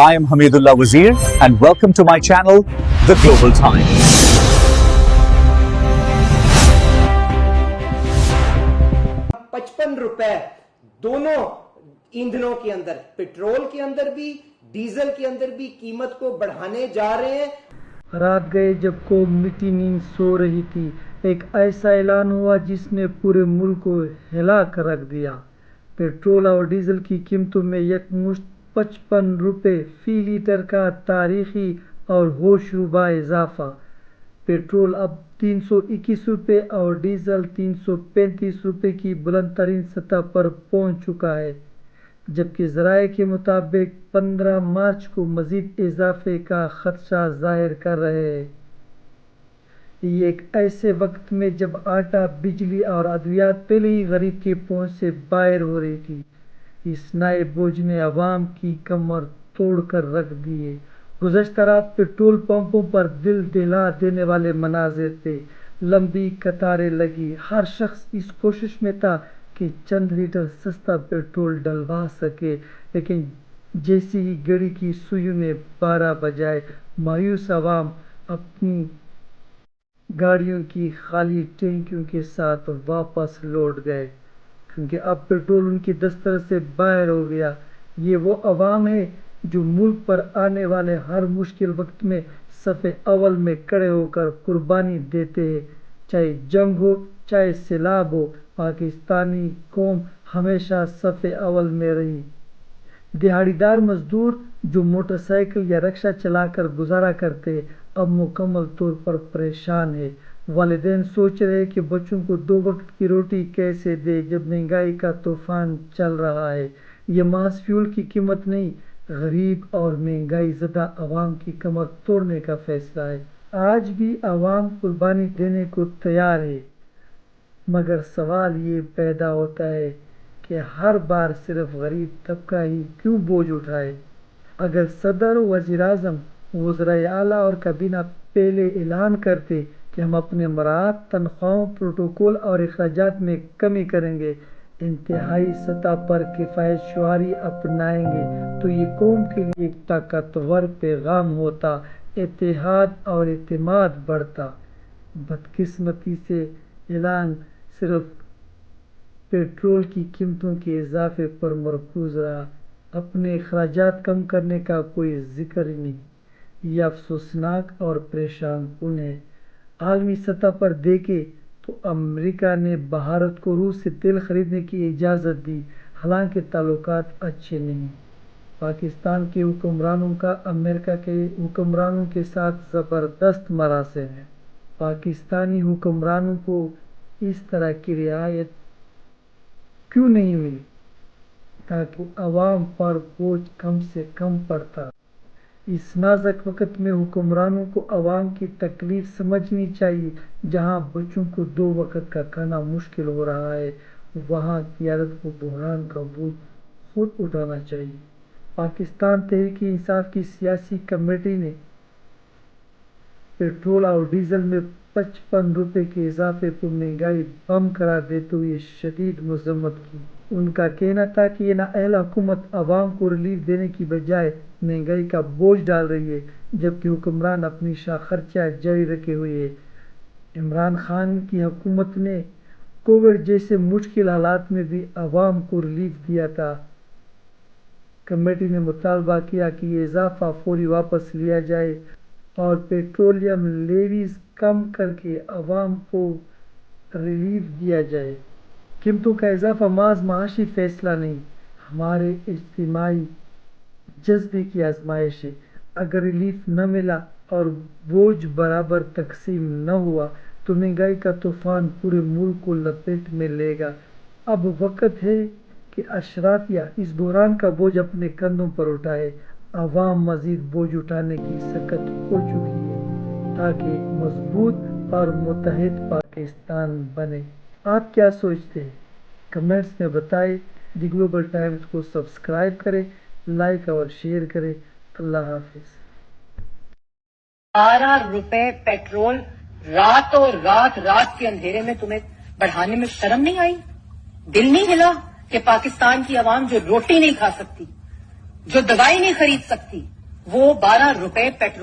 I am Hamidullah Wazir and welcome to my channel, The Global Times. 55 रुपए दोनों ईंधनों के अंदर, पेट्रोल के अंदर भी, डीजल के अंदर भी कीमत को बढ़ाने जा रहे हैं। रात गए जब को मीठी नींद सो रही थी, एक ऐसा ऐलान हुआ जिसने पूरे मुल्क को हिला कर रख दिया। पेट्रोल और डीजल की कीमतों में यकमुश्त 55 रुपये फी लीटर का तारीखी और होशरुबा इजाफा। पेट्रोल अब 321 रुपये और डीजल 335 रुपये की बुलंद तरीन सतह पर पहुंच चुका है, जबकि ज़राए के मुताबिक 15 मार्च को मज़ीद इजाफे का खदशा ज़ाहिर कर रहे हैं। ये एक ऐसे वक्त में जब आटा, बिजली और अद्वियात पहले ही गरीब की पहुंच से बाहर हो रही थी। इस नए बोझ ने अवाम की कमर तोड़ कर रख दी है। गुज़श्ता रात पेट्रोल पंपों पर दिल दिला देने वाले मनाजिर थे। लंबी कतारें लगी, हर शख्स इस कोशिश में था कि चंद लीटर सस्ता पेट्रोल डलवा सके, लेकिन जैसी ही घड़ी की सुइयों ने 12 बजाए, मायूस अवाम अपनी गाड़ियों की खाली टैंकियों के साथ वापस लौट गए, क्योंकि अब पेट्रोल उनकी दस्तरस से बाहर हो गया। ये वो अवाम है जो मुल्क पर आने वाले हर मुश्किल वक्त में सफ़े अव्वल में खड़े होकर कुर्बानी देते हैं। चाहे जंग हो, चाहे सैलाब हो, पाकिस्तानी कौम हमेशा सफ़े अव्वल में रही। दिहाड़ीदार मजदूर जो मोटरसाइकिल या रिक्शा चलाकर गुजारा करते, अब मुकम्मल तौर पर परेशान है। वालिदैन सोच रहे कि बच्चों को 2 वक्त की रोटी कैसे दे जब महंगाई का तूफान चल रहा है। ये महज फ्यूल की कीमत नहीं, गरीब और महंगाई ज़दा अवाम की कमर तोड़ने का फैसला है। आज भी अवाम कुर्बानी देने को तैयार है, मगर सवाल ये पैदा होता है कि हर बार सिर्फ गरीब तबका ही क्यों बोझ उठाए। अगर सदर, वज़ीर-ए-आज़म, वज़राए आला और काबीना पहले ऐलान करते कि हम अपने मराहत, तनख्वाहों, प्रोटोकॉल और अखराजात में कमी करेंगे, इंतहाई सतह पर किफ़ायत शुमारी अपनाएंगे, तो ये कौम के लिए एक ताकतवर पैगाम होता, इत्तेहाद और एतमाद बढ़ता। बदकिस्मती से ऐलान सिर्फ पेट्रोल की कीमतों के इजाफे पर मरकूज रहा, अपने अखराजात कम करने का कोई जिक्र ही नहीं। यह अफसोसनाक और परेशान कुन है। आलमी सतह पर देखें तो अमेरिका ने भारत को रूस से तेल खरीदने की इजाज़त दी, हालांकि ताल्लुकात अच्छे नहीं। पाकिस्तान के हुक्मरानों का अमेरिका के हुक्मरानों के साथ ज़बरदस्त मरासिल है। पाकिस्तानी हुक्मरानों को इस तरह की रियायत क्यों नहीं मिली, ताकि अवाम पर बोझ कम से कम पड़ता। इस नाजुक वक्त में हुक्मरानों को अवाम की तकलीफ समझनी चाहिए। जहां बच्चों को 2 वक्त का खाना मुश्किल हो रहा है, वहां क़यादत को बहरान का बोझ खुद उठाना चाहिए। पाकिस्तान तहरीक इंसाफ की सियासी कमेटी ने पेट्रोल और डीजल में 55 रुपये के इजाफे को महंगाई बम करार देते हुए शदीद मजम्मत की। उनका कहना था कि ये नाअहल हुकूमत अवाम को रिलीफ देने की बजाय महंगाई का बोझ डाल रही है, जबकि हुक्मरान अपनी खर्चा जारी रखे हुए है। इमरान खान की हुकूमत ने कोविड जैसे मुश्किल हालात में भी अवाम को रिलीफ दिया था। कमेटी ने मुतालबा किया कि ये इजाफा फौरी वापस लिया जाए और पेट्रोलियम लेवीज कम करके अवाम को रिलीफ दिया जाए। कीमतों का इजाफा महज माशी फैसला नहीं, हमारे इज्तिमाई जज्बे की आजमाइश है। अगर रिलीफ न मिला और बोझ बराबर तकसीम न हुआ, तो महंगाई का तूफान पूरे मुल्क को लपेट में लेगा। अब वक्त है कि अशराफिया इस बहरान का बोझ अपने कंधों पर उठाए। अवाम मजीद बोझ उठाने की सकत हो चुकी है, ताकि एक मजबूत और मुत्तहिद पाकिस्तान बने। आप क्या सोचते हैं? कमेंट्स में बताएं। दी ग्लोबल टाइम्स को सब्सक्राइब करें, लाइक और शेयर करें। अल्लाह हाफिज। 12 रुपए पेट्रोल रात के अंधेरे में तुम्हें बढ़ाने में शर्म नहीं आई? दिल नहीं हिला कि पाकिस्तान की आवाम जो रोटी नहीं खा सकती, जो दवाई नहीं खरीद सकती वो 12 रुपए पेट्रोल